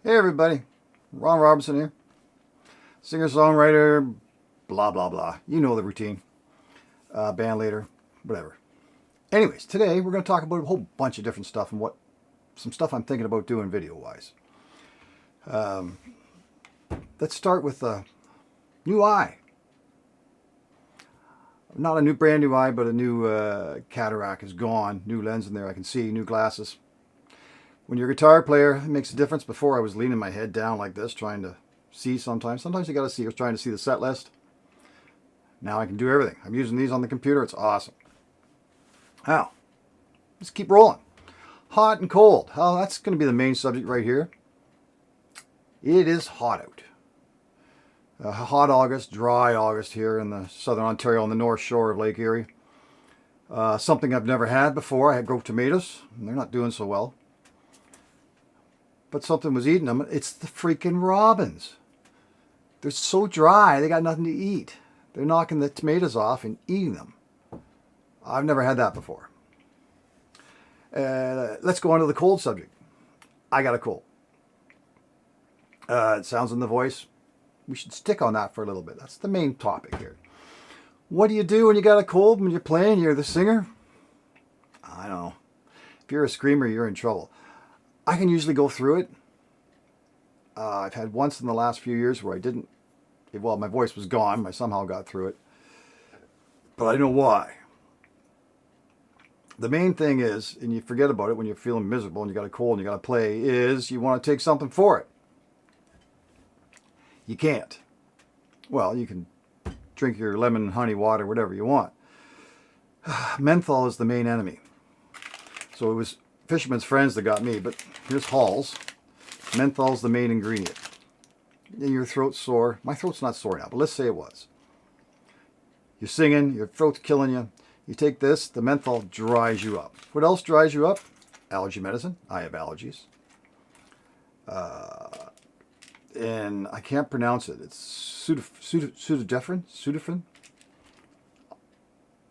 Hey everybody, Ron Robinson here. Singer-songwriter, blah blah blah. You know the routine. Band leader, whatever. Anyways, today we're going to talk about a whole bunch of different stuff and some stuff I'm thinking about doing video-wise. Let's start with a new eye. Not a brand new eye, but a new cataract is gone. New lens in there, I can see. New glasses. When you're a guitar player, it makes a difference. Before I was leaning my head down like this, trying to see sometimes. Sometimes you got to see. I was trying to see the set list. Now I can do everything. I'm using these on the computer. It's awesome. Now, let's keep rolling. Hot and cold. Oh, that's going to be the main subject right here. It is hot out. A hot August, dry August here in the southern Ontario on the north shore of Lake Erie. Something I've never had before. I had grow tomatoes, and they're not doing so well. But something was eating them. It's the freaking robins. They're so dry, they got nothing to eat. They're knocking the tomatoes off and eating them. I've never had that before. Let's go on to the cold subject. I got a cold. It sounds in the voice. We should stick on that for a little bit. That's the main topic here. What do you do when you got a cold, when you're playing, you're the singer? I don't know. If you're a screamer, you're in trouble. I can usually go through it. I've had once in the last few years where I didn't. Well, my voice was gone. I somehow got through it. But I know why. The main thing is, and you forget about it when you're feeling miserable and you got a cold and you got to play, is you want to take something for it. You can't. Well, you can drink your lemon and honey water, whatever you want. Menthol is the main enemy. So it was Fisherman's Friends that got me, but here's Hall's. Menthol's the main ingredient. And your throat's sore. My throat's not sore now, but let's say it was. You're singing, your throat's killing you. You take this, the menthol dries you up. What else dries you up? Allergy medicine. I have allergies. And I can't pronounce it. It's Sudafed.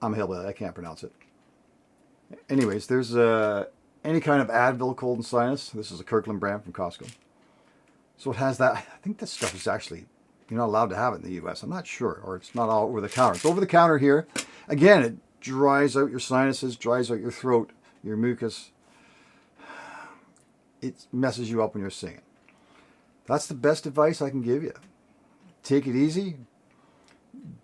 I'm a hillbilly. I can't pronounce it. Anyways, there's any kind of Advil, cold and sinus. This is a Kirkland brand from Costco. So it has that. I think this stuff is actually, you're not allowed to have it in the U.S. I'm not sure. Or it's not all over the counter. It's over the counter here. Again, it dries out your sinuses, dries out your throat, your mucus. It messes you up when you're singing. That's the best advice I can give you. Take it easy.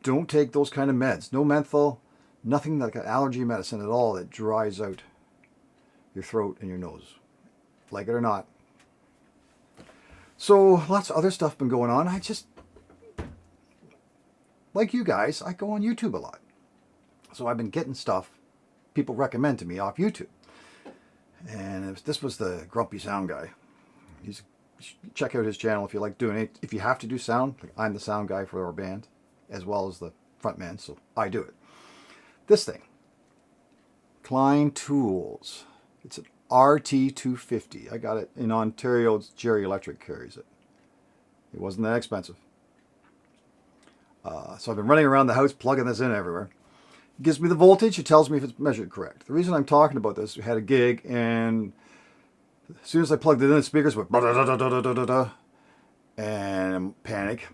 Don't take those kind of meds. No menthol, nothing like an allergy medicine at all that dries out your throat and your nose. Like it or not. So lots of other stuff been going on. I just, like you guys, I go on YouTube a lot. So I've been getting stuff people recommend to me off YouTube. And this was the Grumpy Sound Guy. Check out his channel if you like doing it. If you have to do sound, like I'm the sound guy for our band, as well as the front man, so I do it. This thing, Klein Tools. It's an RT250. I got it in Ontario. Jerry Electric carries it. It wasn't that expensive. So I've been running around the house plugging this in everywhere. It gives me the voltage. It tells me if it's measured correct. The reason I'm talking about this, we had a gig, and as soon as I plugged it in, the speakers went and panic.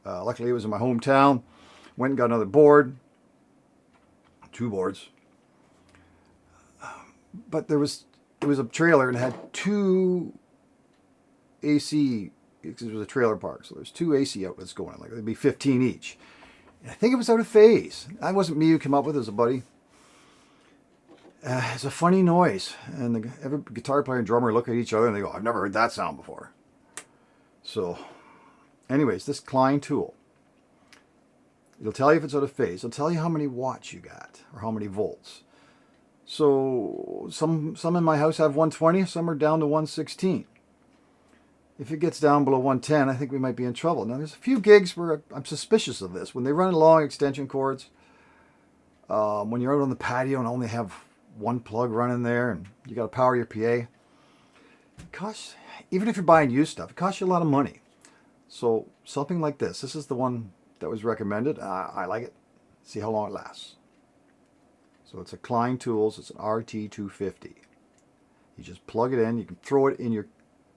Luckily, it was in my hometown. Went and got another board, 2 boards. But it was a trailer and it had 2 AC. Because it was a trailer park, so there's 2 AC outlets going on. Like it'd be 15 each. And I think it was out of phase. That wasn't me who came up with it. It was a buddy. It's a funny noise, and every guitar player and drummer look at each other and they go, "I've never heard that sound before." So, anyways, this Klein tool, it'll tell you if it's out of phase. It'll tell you how many watts you got or how many volts. So some in my house have 120, some are down to 116. If it gets down below 110, I think we might be in trouble. Now, there's a few gigs where I'm suspicious of this. When they run long extension cords, when you're out on the patio and only have one plug running there and you got to power your PA, it costs, even if you're buying used stuff, it costs you a lot of money. So something like this is the one that was recommended. I like it. See how long it lasts. So it's a Klein Tools. It's an RT250. You just plug it in. You can throw it in your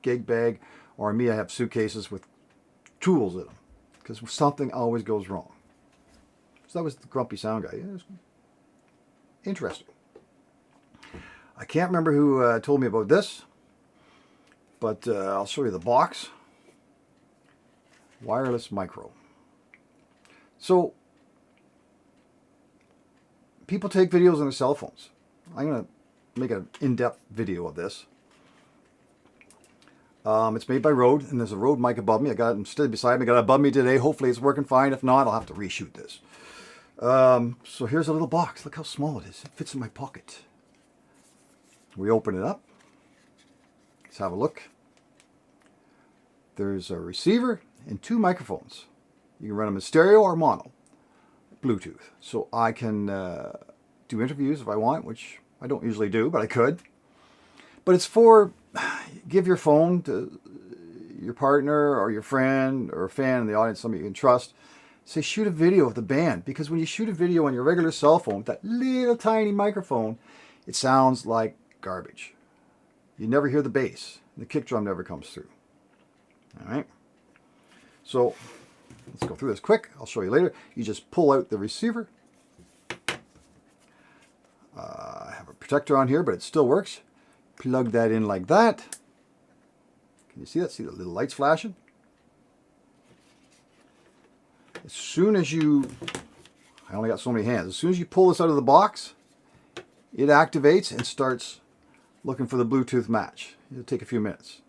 gig bag, or me, I have suitcases with tools in them because something always goes wrong. So that was the grumpy sound guy. Yeah, it was interesting. I can't remember who told me about this, but I'll show you the box. Wireless micro. So people take videos on their cell phones. I'm going to make an in-depth video of this. It's made by Rode, and there's a Rode mic above me. I got it stood beside me. I got it above me today. Hopefully it's working fine. If not, I'll have to reshoot this. So here's a little box. Look how small it is. It fits in my pocket. We open it up. Let's have a look. There's a receiver and 2 microphones. You can run them in stereo or mono, Bluetooth. So I can do interviews if I want, which I don't usually do, but I could. But it's for, give your phone to your partner or your friend or a fan in the audience, somebody you can trust. Say, shoot a video of the band. Because when you shoot a video on your regular cell phone with that little tiny microphone, it sounds like garbage. You never hear the bass. The kick drum never comes through. All right. So let's go through this quick. I'll show you later. You just pull out the receiver. I have a protector on here, but it still works. Plug that in like that. Can you see that? See the little lights flashing? As soon as you, I only got so many hands. As soon as you pull this out of the box, it activates and starts looking for the Bluetooth match. It'll take a few minutes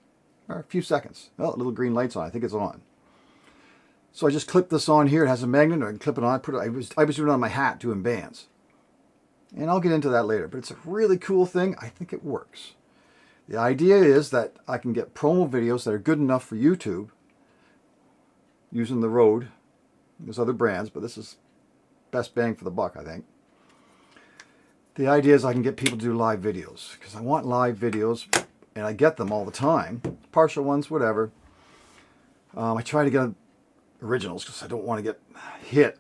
or a few seconds. Oh, little green lights on. I think it's on. So I just clip this on here. It has a magnet. I can clip it on. I was doing it on my hat doing bands. And I'll get into that later. But it's a really cool thing. I think it works. The idea is that I can get promo videos that are good enough for YouTube using the Rode. There's other brands, but this is best bang for the buck, I think. The idea is I can get people to do live videos because I want live videos, and I get them all the time. Partial ones, whatever. I try to get originals because I don't want to get hit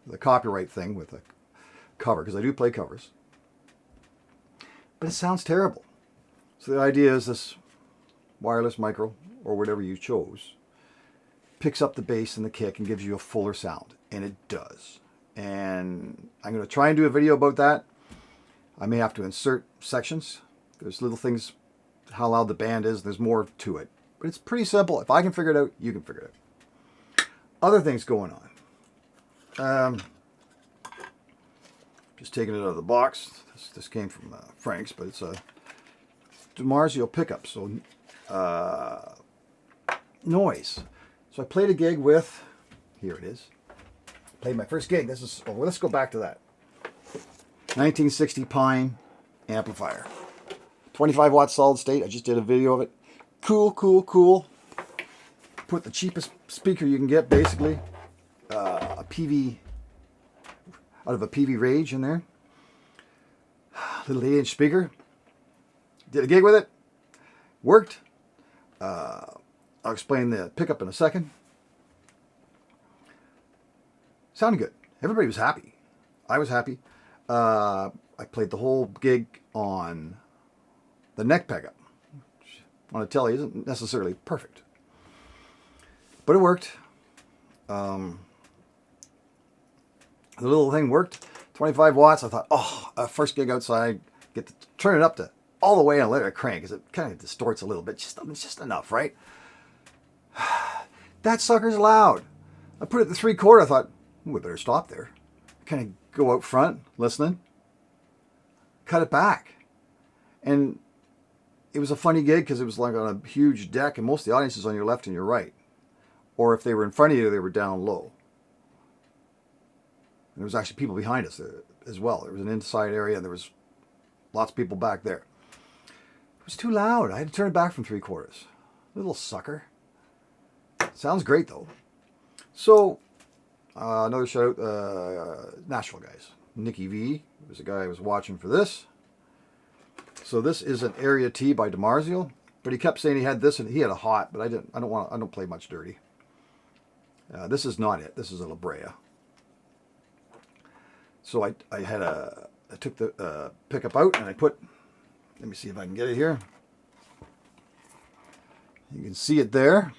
with a copyright thing with a cover, because I do play covers. But it sounds terrible. So the idea is this wireless micro, or whatever you chose, picks up the bass and the kick and gives you a fuller sound. And it does. And I'm going to try and do a video about that. I may have to insert sections. There's little things, how loud the band is. There's more to it. But it's pretty simple. If I can figure it out, you can figure it out. Other things going on. Just taking it out of the box. This came from Frank's, but it's a DiMarzio pickup. So noise. So I played a gig with, here it is. Played my first gig. This is, oh, let's go back to that. 1960 Pine amplifier. 25 watt solid state. I just did a video of it. Cool, cool, cool. Put the cheapest speaker you can get, basically. A PV, out of a PV Rage in there. Little 8-inch speaker. Did a gig with it. Worked. I'll explain the pickup in a second. Sounded good. Everybody was happy. I was happy. I played the whole gig on the neck pickup, which I want to tell you isn't necessarily perfect. But it worked. The little thing worked. 25 watts. I thought, oh, first gig outside, get to turn it up to all the way and let it crank, because it kind of distorts a little bit. It's just enough, right? That sucker's loud. I put it to 3/4. I thought, we better stop there. Kind of go out front, listening. Cut it back. And it was a funny gig because it was like on a huge deck, and most of the audience is on your left and your right. Or if they were in front of you, they were down low. And there was actually people behind us as well. There was an inside area, and there was lots of people back there. It was too loud. I had to turn it back from 3/4. Little sucker. Sounds great, though. So, another shout out, Nashville guys. Nicky V was the guy I was watching for this. So this is an Area T by DiMarzio, but he kept saying he had this, and he had a hot, but I don't play much dirty. This is not it. This is a La Brea. So I took the pickup out, and I put, let me see if I can get it here. You can see it there.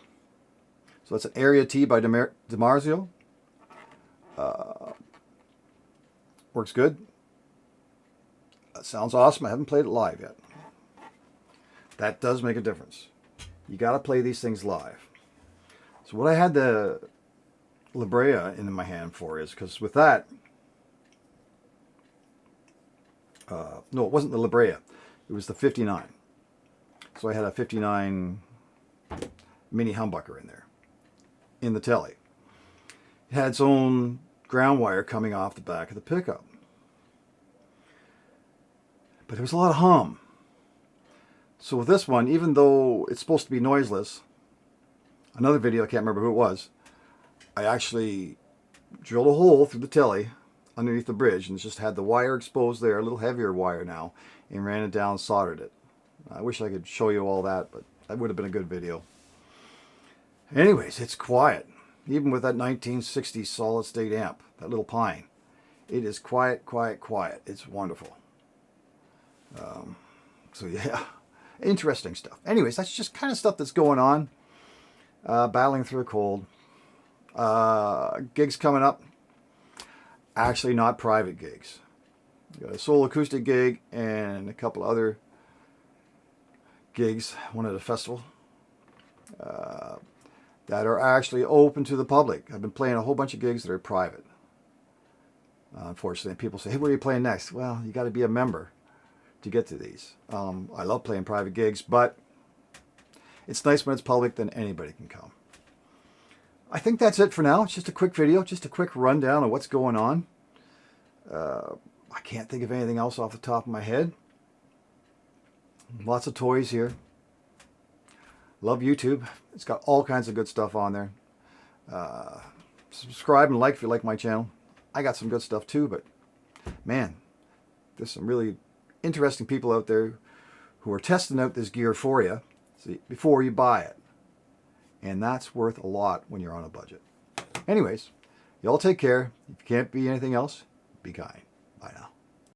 So that's an Area T by DiMarzio. Works good. Sounds awesome. I haven't played it live yet. That does make a difference. You got to play these things live. So what I had the La Brea in my hand for is, because with that, no, it wasn't the La Brea. It was the 59. So I had a 59 mini humbucker in there, in the telly. It had its own ground wire coming off the back of the pickup. But there was a lot of hum. So with this one, even though it's supposed to be noiseless, another video, I can't remember who it was, I actually drilled a hole through the telly underneath the bridge and just had the wire exposed there, a little heavier wire now, and ran it down, soldered it. I wish I could show you all that, but that would have been a good video. Anyways, it's quiet. Even with that 1960 solid state amp, that little Pine, it is quiet, quiet, quiet. It's wonderful. So yeah, interesting stuff. Anyways, that's just kind of stuff that's going on. Battling through a cold. Gigs coming up. Actually not private gigs. Got a solo acoustic gig and a couple other gigs, one at a festival, that are actually open to the public. I've been playing a whole bunch of gigs that are private. Unfortunately, people say, hey, where are you playing next? Well, you got to be a member to get to these. I love playing private gigs, but it's nice when it's public, then anybody can come. I think that's it for now. It's just a quick video, just a quick rundown of what's going on. I can't think of anything else off the top of my head. Lots of toys here. Love YouTube. It's got all kinds of good stuff on there. Subscribe and like if you like my channel. I got some good stuff too, but man, there's some really interesting people out there who are testing out this gear for you before you buy it. And that's worth a lot when you're on a budget. Anyways, y'all take care. If you can't be anything else, be kind. Bye now.